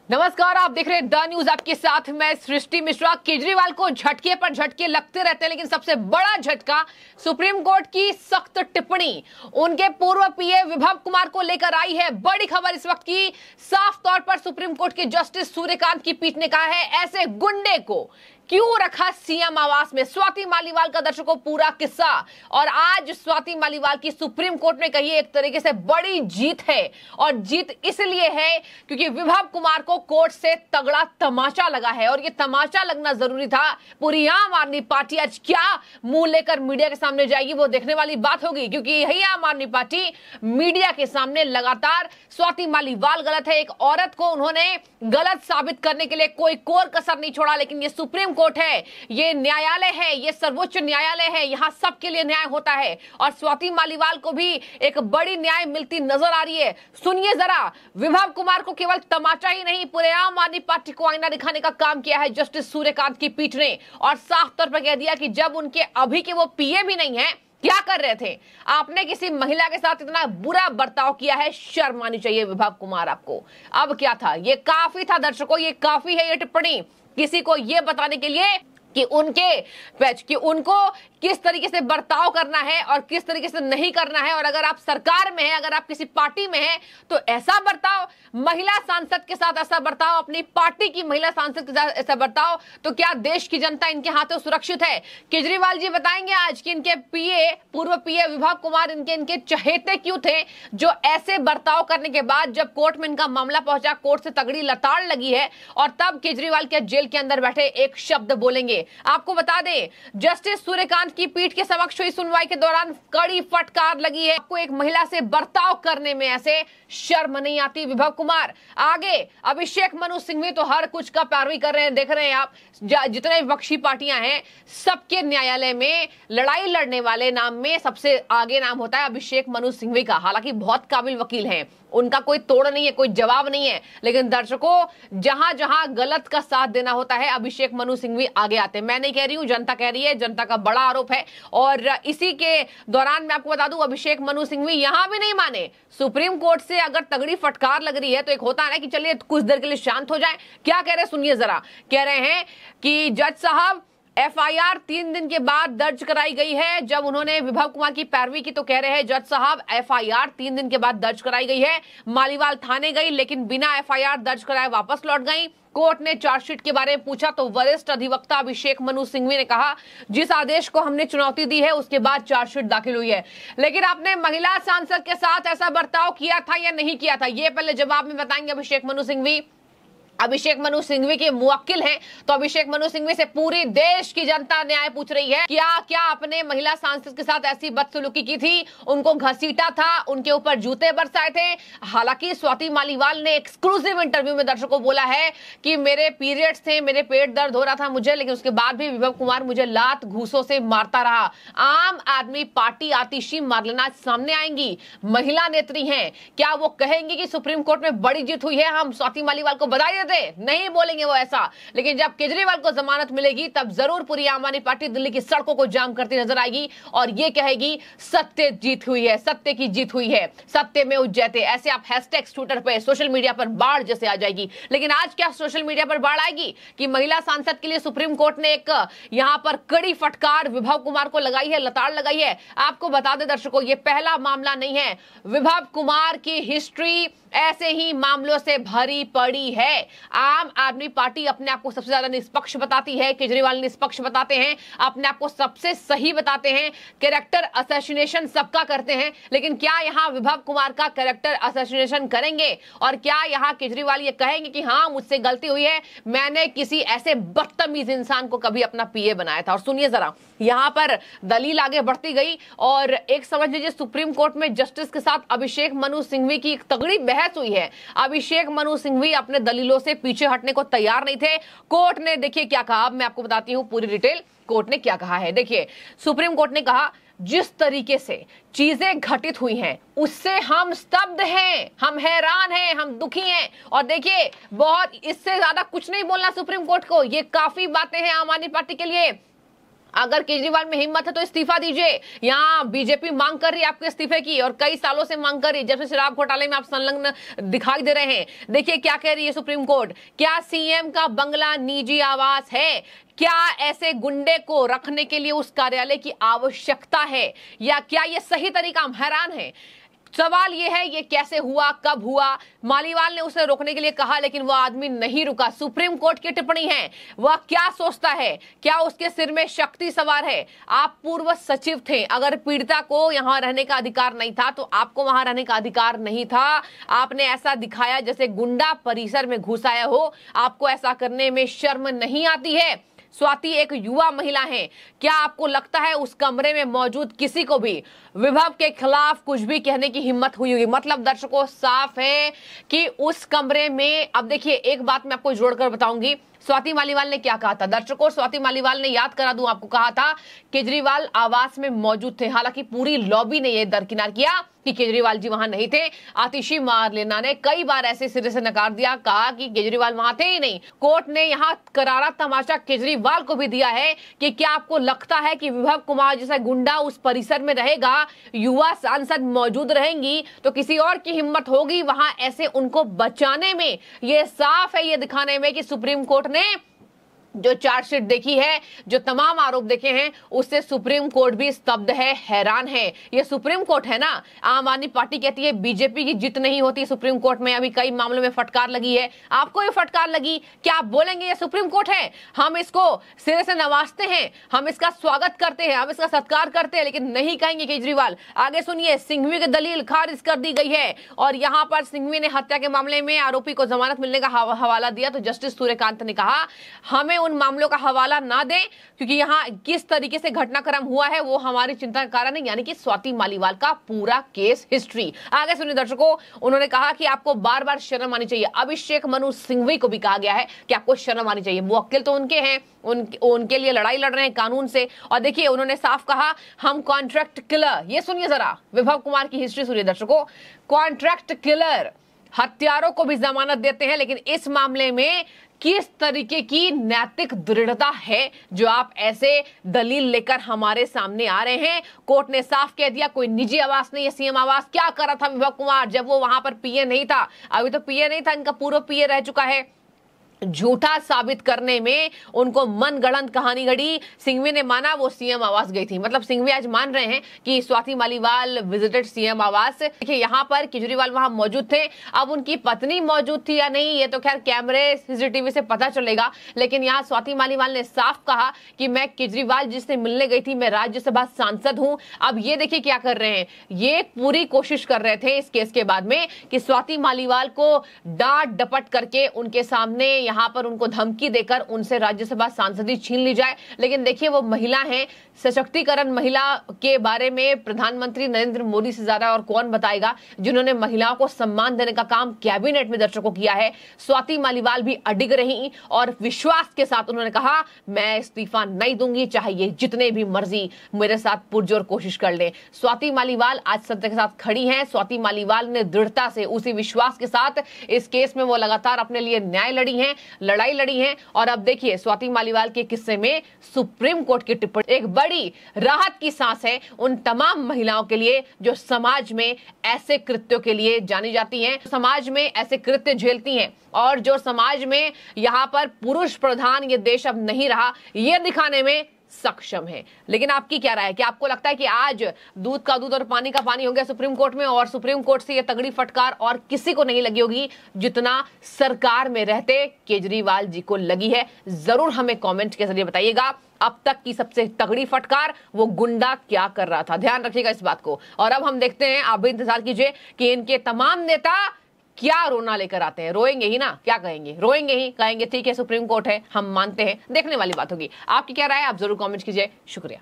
नमस्कार, आप देख रहे हैं द न्यूज। आपके साथ मैं सृष्टि मिश्रा। केजरीवाल को झटके पर झटके लगते रहते हैं, लेकिन सबसे बड़ा झटका सुप्रीम कोर्ट की सख्त टिप्पणी उनके पूर्व पीए विभव कुमार को लेकर आई है। बड़ी खबर इस वक्त की, साफ तौर पर सुप्रीम कोर्ट के जस्टिस सूर्यकांत की पीठ ने कहा है ऐसे गुंडे को क्यों रखा सीएम आवास में। स्वाति मालीवाल का दर्शकों पूरा किस्सा, और आज स्वाति मालीवाल की सुप्रीम कोर्ट में कही एक तरीके से बड़ी जीत है, और जीत इसलिए है क्योंकि विभव कुमार को कोर्ट से तगड़ा तमाचा लगा है, और ये तमाचा लगना जरूरी था। पूरी आम आदमी पार्टी आज क्या मुंह लेकर मीडिया के सामने जाएगी वो देखने वाली बात होगी, क्योंकि यही आम आदमी पार्टी मीडिया के सामने लगातार स्वाति मालीवाल गलत है, एक औरत को उन्होंने गलत साबित करने के लिए कोई कोर कसर नहीं छोड़ा। लेकिन ये सुप्रीम कोर्ट है, ये न्यायालय है, ये सर्वोच्च न्यायालय है, यहां सबके लिए न्याय होता है, और स्वाति मालीवाल को भी एक बड़ी न्याय मिलती नजर आ रही है। सुनिए जरा, विभव कुमार को केवल तमाचा ही नहीं, पूरे आम आदमी पार्टी को आईना दिखाने का काम किया है जस्टिस सूर्यकांत की पीठ ने, और साफ तौर पर कह दिया कि जब उनके अभी के वो पीए भी नहीं है, क्या कर रहे थे, आपने किसी महिला के साथ इतना बुरा बर्ताव किया है, शर्म आनी चाहिए विभव कुमार आपको। अब क्या था, ये काफी था दर्शकों, ये काफी है ये टिप्पणी किसी को ये बताने के लिए कि उनको किस तरीके से बर्ताव करना है और किस तरीके से नहीं करना है। और अगर आप सरकार में हैं, अगर आप किसी पार्टी में हैं, तो ऐसा बर्ताव, महिला सांसद के साथ ऐसा बर्ताव, अपनी पार्टी की महिला सांसद के साथ ऐसा बर्ताव, तो क्या देश की जनता इनके हाथों सुरक्षित है? केजरीवाल जी बताएंगे आज कि इनके पीए, पूर्व पीए विभव कुमार इनके चहेते क्यों थे, जो ऐसे बर्ताव करने के बाद जब कोर्ट में इनका मामला पहुंचा, कोर्ट से तगड़ी लताड़ लगी है, और तब केजरीवाल के जेल के अंदर बैठे एक शब्द बोलेंगे। आपको बता दें, जस्टिस सूर्यकांत की पीठ के समक्ष हुई सुनवाई के दौरान कड़ी फटकार लगी है। आपको एक महिला से बर्ताव करने में ऐसे शर्म नहीं आती विभव कुमार? आगे अभिषेक मनु सिंघवी तो हर कुछ का पैरवी कर रहे हैं, देख रहे हैं आप, जितने विपक्षी पार्टियां हैं सबके न्यायालय में लड़ाई लड़ने वाले नाम में सबसे आगे नाम होता है अभिषेक मनु सिंघवी का। हालांकि बहुत काबिल वकील हैं, उनका कोई तोड़ नहीं है, कोई जवाब नहीं है, लेकिन दर्शकों जहां जहां गलत का साथ देना होता है अभिषेक मनु सिंघवी आगे आते हैं। मैं नहीं कह रही हूं, जनता कह रही है, जनता का बड़ा आरोप है। और इसी के दौरान मैं आपको बता दूं, अभिषेक मनु सिंघवी यहां भी नहीं माने। सुप्रीम कोर्ट से अगर तगड़ी फटकार लग रही है तो एक होता है ना कि चलिए कुछ देर के लिए शांत हो जाए। क्या कह रहे हैं सुनिए जरा, कह रहे हैं कि जज साहब एफआईआर 3 दिन के बाद दर्ज कराई गई है। जब उन्होंने विभव कुमार की पैरवी की तो कह रहे हैं जज साहब एफआईआर 3 दिन के बाद दर्ज कराई गई है। मालीवाल थाने गई लेकिन बिना एफआईआर दर्ज कराए वापस लौट गई। कोर्ट ने चार्जशीट के बारे में पूछा तो वरिष्ठ अधिवक्ता अभिषेक मनु सिंघवी ने कहा जिस आदेश को हमने चुनौती दी है उसके बाद चार्जशीट दाखिल हुई है। लेकिन आपने महिला सांसद के साथ ऐसा बर्ताव किया था या नहीं किया था, ये पहले जवाब में बताएंगे अभिषेक मनु सिंघवी। अभिषेक मनु सिंघवी के मुवक्किल हैं, तो अभिषेक मनु सिंघवी से पूरी देश की जनता न्याय पूछ रही है। क्या आपने महिला सांसद के साथ ऐसी बदसलूकी की थी, उनको घसीटा था, उनके ऊपर जूते बरसाए थे? हालांकि स्वाति मालीवाल ने एक्सक्लूसिव इंटरव्यू में दर्शकों को बोला है कि मेरे पीरियड्स थे, मेरे पेट दर्द हो रहा था मुझे, लेकिन उसके बाद भी विभव कुमार मुझे लात घूसों से मारता रहा। आम आदमी पार्टी आतिशी मारलेना सामने आएंगी, महिला नेत्री हैं, क्या वो कहेंगी कि सुप्रीम कोर्ट में बड़ी जीत हुई है, हम स्वाति मालीवाल को बधाई? नहीं बोलेंगे वो ऐसा। लेकिन जब केजरीवाल को जमानत मिलेगी तब जरूर पूरी आम आदमी पार्टी दिल्ली की सड़कों को जाम करती नजर आएगी और ये कहेगी सत्य जीत हुई है, सत्य की जीत हुई है, सत्य में उज्जैते। ऐसे आप हैशटैग ट्विटर पे, सोशल मीडिया पर बाढ़ जैसे आ जाएगी। लेकिन आज क्या सोशल मीडिया पर बाढ़ आएगी कि महिला सांसद के लिए सुप्रीम कोर्ट ने एक यहां पर कड़ी फटकार विभव कुमार को लगाई है, लताड़ लगाई है। आपको बता दें दर्शकों, ये पहला मामला नहीं है। विभव कुमार की हिस्ट्री ऐसे ही मामलों से भरी पड़ी है। आम आदमी पार्टी अपने आप को सबसे ज्यादा निष्पक्ष बताती है, केजरीवाल निष्पक्ष बताते हैं, अपने आप को सबसे सही बताते हैं, कैरेक्टर असैसिनेशन सबका करते हैं। लेकिन क्या यहां विभव कुमार का कैरेक्टर असैसिनेशन करेंगे? और क्या यहां केजरीवाल ये कहेंगे कि हां मुझसे गलती हुई है, मैंने किसी ऐसे बदतमीज इंसान को कभी अपना पीए बनाया था? और सुनिए जरा, यहां पर दलील आगे बढ़ती गई और एक समझ लीजिए सुप्रीम कोर्ट में जस्टिस के साथ अभिषेक मनु सिंघवी की एक तगड़ी बहस हुई है। अभिषेक मनु सिंघवी अपने दलीलों से पीछे हटने को तैयार नहीं थे। कोर्ट ने देखिए क्या कहा, अब मैं आपको बताती हूं पूरी डिटेल। कोर्ट ने क्या कहा है, देखिए सुप्रीम कोर्ट ने कहा जिस तरीके से चीजें घटित हुई हैं उससे हम स्तब्ध हैं, हम हैरान हैं, हम दुखी हैं। और देखिए बहुत, इससे ज्यादा कुछ नहीं बोलना सुप्रीम कोर्ट को, ये काफी बातें हैं आम आदमी पार्टी के लिए। अगर केजरीवाल में हिम्मत है तो इस्तीफा दीजिए। यहाँ बीजेपी मांग कर रही है आपके इस्तीफे की, और कई सालों से मांग कर रही है, जब से शराब घोटाले में आप संलग्न दिखाई दे रहे हैं। देखिए क्या कह रही है सुप्रीम कोर्ट। क्या सीएम का बंगला निजी आवास है? क्या ऐसे गुंडे को रखने के लिए उस कार्यालय की आवश्यकता है, या क्या यह सही तरीका? हम हैरान हैं। सवाल यह है, ये कैसे हुआ, कब हुआ? मालीवाल ने उसे रोकने के लिए कहा, लेकिन वह आदमी नहीं रुका। सुप्रीम कोर्ट की टिप्पणी है, वह क्या सोचता है? क्या उसके सिर में शक्ति सवार है? आप पूर्व सचिव थे, अगर पीड़िता को यहां रहने का अधिकार नहीं था तो आपको वहां रहने का अधिकार नहीं था। आपने ऐसा दिखाया जैसे गुंडा परिसर में घुस आया हो। आपको ऐसा करने में शर्म नहीं आती है? स्वाति एक युवा महिला है, क्या आपको लगता है उस कमरे में मौजूद किसी को भी विभव के खिलाफ कुछ भी कहने की हिम्मत हुई होगी? मतलब दर्शकों, साफ है कि उस कमरे में, अब देखिए एक बात मैं आपको जोड़कर बताऊंगी, स्वाति मालीवाल ने क्या कहा था। दर्शकों, स्वाति मालीवाल ने, याद करा दूं आपको, कहा था केजरीवाल आवास में मौजूद थे। हालांकि पूरी लॉबी ने यह दरकिनार किया कि केजरीवाल जी वहां नहीं थे। आतिशी मारलेना ने कई बार ऐसे सिरे से नकार दिया, कहा कि केजरीवाल वहां थे ही नहीं। कोर्ट ने यहां करारा तमाचा केजरीवाल को भी दिया है कि क्या आपको लगता है कि विभव कुमार जैसा गुंडा उस परिसर में रहेगा, युवा सांसद मौजूद रहेंगी तो किसी और की हिम्मत होगी वहां ऐसे उनको बचाने में? यह साफ है, ये दिखाने में कि सुप्रीम कोर्ट ने जो चार्जशीट देखी है, जो तमाम आरोप देखे हैं, उससे सुप्रीम कोर्ट भी स्तब्ध है, हैरान है। ये सुप्रीम कोर्ट है ना। आम आदमी पार्टी कहती है बीजेपी की जीत नहीं होती सुप्रीम कोर्ट में। अभी कई मामलों में फटकार लगी है, आपको ये फटकार लगी, क्या आप बोलेंगे ये सुप्रीम कोर्ट है? हम इसको सिरे से नवाजते हैं, हम इसका स्वागत करते हैं, हम इसका सत्कार करते हैं, लेकिन नहीं कहेंगे केजरीवाल। आगे सुनिए, सिंघवी की दलील खारिज कर दी गई है, और यहां पर सिंघवी ने हत्या के मामले में आरोपी को जमानत मिलने का हवाला दिया तो जस्टिस सूर्यकांत ने कहा हमें उन मामलों का हवाला ना दें, क्योंकि यहां किस तरीके से घटनाक्रम हुआ है वो हमारी चिंता का कारण है। यानी कि स्वाति मालीवाल का पूरा केस हिस्ट्री। आगे सुनिए दर्शकों, उन्होंने कहा कि आपको बार बार शर्म आनी चाहिए। अभिषेक मनु सिंघवी को भी कहा गया है कि आपको शर्म आनी चाहिए। वो वकील तो उनके हैं, उनके लिए लड़ाई लड़ रहे हैं कानून से। और देखिए उन्होंने साफ कहा हम कॉन्ट्रैक्ट किलर, ये सुनिए जरा, विभव कुमार की हिस्ट्री सुनिए दर्शकों। कॉन्ट्रैक्ट किलर हत्यारों को भी जमानत देते हैं, लेकिन इस मामले में किस तरीके की नैतिक दृढ़ता है जो आप ऐसे दलील लेकर हमारे सामने आ रहे हैं? कोर्ट ने साफ कह दिया कोई निजी आवास नहीं है, सीएम आवास। क्या करा था विभव कुमार जब वो वहां पर पीए नहीं था? अभी तो पीए नहीं था, इनका पूर्व पीए रह चुका है। झूठा साबित करने में उनको मनगढ़ंत कहानी घड़ी। सिंघवी ने माना वो सीएम आवास गई थी। मतलब सिंघवी आज मान रहे हैं कि स्वाति मालीवाल विजिटेड सीएम आवास। देखिए यहाँ पर केजरीवाल वहां मौजूद थे, अब उनकी पत्नी मौजूद थी या नहीं ये तो खैर कैमरे सीसीटीवी से पता चलेगा, लेकिन यहाँ स्वाति मालीवाल ने साफ कहा कि मैं केजरीवाल जिससे मिलने गई थी, मैं राज्यसभा सांसद हूं। अब ये देखिए क्या कर रहे हैं, ये पूरी कोशिश कर रहे थे इस केस के बाद में कि स्वाति मालीवाल को डांट डपट करके उनके सामने यहां पर उनको धमकी देकर उनसे राज्यसभा सांसदी छीन ली जाए। लेकिन देखिए वो महिला हैं, सशक्तिकरण महिला के बारे में प्रधानमंत्री नरेंद्र मोदी से ज्यादा और कौन बताएगा, जिन्होंने महिलाओं को सम्मान देने का काम कैबिनेट में दर्शकों किया है। स्वाति मालीवाल भी अडिग रही और विश्वास के साथ उन्होंने कहा मैं इस्तीफा नहीं दूंगी, चाहे ये जितने भी मर्जी मेरे साथ पुरजोर कोशिश कर ले। स्वाति मालीवाल आज सत्य के साथ खड़ी हैं। स्वाति मालीवाल ने दृढ़ता से उसी विश्वास के साथ इस केस में वो लगातार अपने लिए न्याय लड़ी हैं, लड़ाई लड़ी हैं। और अब देखिए स्वाति मालीवाल के किस्से में सुप्रीम कोर्ट की टिप्पणी एक बड़ी राहत की सांस है उन तमाम महिलाओं के लिए जो समाज में ऐसे कृत्यों के लिए जानी जाती हैं, समाज में ऐसे कृत्य झेलती हैं, और जो समाज में यहां पर पुरुष प्रधान ये देश अब नहीं रहा ये दिखाने में सक्षम है। लेकिन आपकी क्या राय है? क्या आपको लगता है कि आज दूध का दूध और पानी का पानी हो गया सुप्रीम कोर्ट में, और सुप्रीम कोर्ट से ये तगड़ी फटकार और किसी को नहीं लगी होगी जितना सरकार में रहते केजरीवाल जी को लगी है? जरूर हमें कमेंट के जरिए बताइएगा अब तक की सबसे तगड़ी फटकार वो गुंडा क्या कर रहा था। ध्यान रखिएगा इस बात को। और अब हम देखते हैं, आप भी इंतजार कीजिए कि इनके तमाम नेता क्या रोना लेकर आते हैं। रोएंगे ही ना, क्या कहेंगे? रोएंगे ही, कहेंगे ठीक है सुप्रीम कोर्ट है, हम मानते हैं। देखने वाली बात होगी। आपकी क्या राय है आप जरूर कमेंट कीजिए। शुक्रिया।